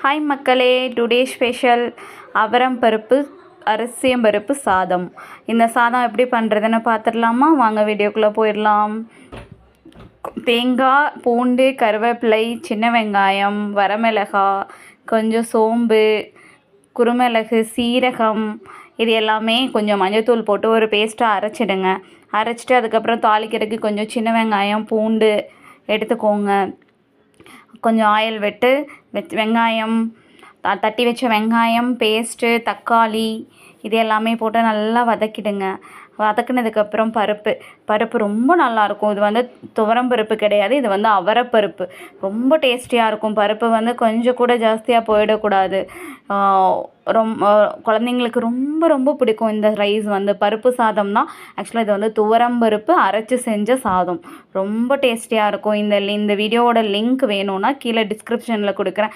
Hi மக்களே, today special அவரம் பருப்பு அரிசியம் பருப்பு சாதம். இந்த சாதம் எப்படி பண்ணுறதுன்னு பார்த்துடலாமா? வாங்க வீடியோக்குள்ளே போயிடலாம். தேங்காய், பூண்டு, கருவேப்பிலை, சின்ன வெங்காயம், வரமிளகாய், கொஞ்சம் சோம்பு, குருமிளகு, சீரகம், இது எல்லாமே கொஞ்சம் மஞ்சள்தூள் போட்டு ஒரு பேஸ்ட்டாக அரைச்சிடுங்க. அரைச்சிட்டு அதுக்கப்புறம் தாளிக்கிறதுக்கு கொஞ்சம் சின்ன வெங்காயம், பூண்டு எடுத்துக்கோங்க. கொஞ்சம் ஆயில் விட்டு வெங்காயம், தட்டி வச்ச வெங்காயம் பேஸ்ட்டு, தக்காளி, இது எல்லாமே போட்டு நல்லா வதக்கிடுங்க. வதக்குனதுக்கப்புறம் பருப்பு ரொம்ப நல்லாயிருக்கும். இது வந்து துவரம் பருப்பு கிடையாது, இது வந்து அவரைப்பருப்பு. ரொம்ப டேஸ்டியாக இருக்கும். பருப்பு கொஞ்சம் கூட ஜாஸ்தியாக போயிடக்கூடாது. குழந்தைங்களுக்கு ரொம்ப ரொம்ப பிடிக்கும் இந்த ரைஸ். பருப்பு சாதம் தான். ஆக்சுவலாக இது துவரம் பருப்பு அரைச்சி செஞ்ச சாதம். ரொம்ப டேஸ்டியாக இருக்கும். இந்த வீடியோவோட லிங்க் வேணும்னா கீழே டிஸ்கிரிப்ஷனில் கொடுக்குறேன்.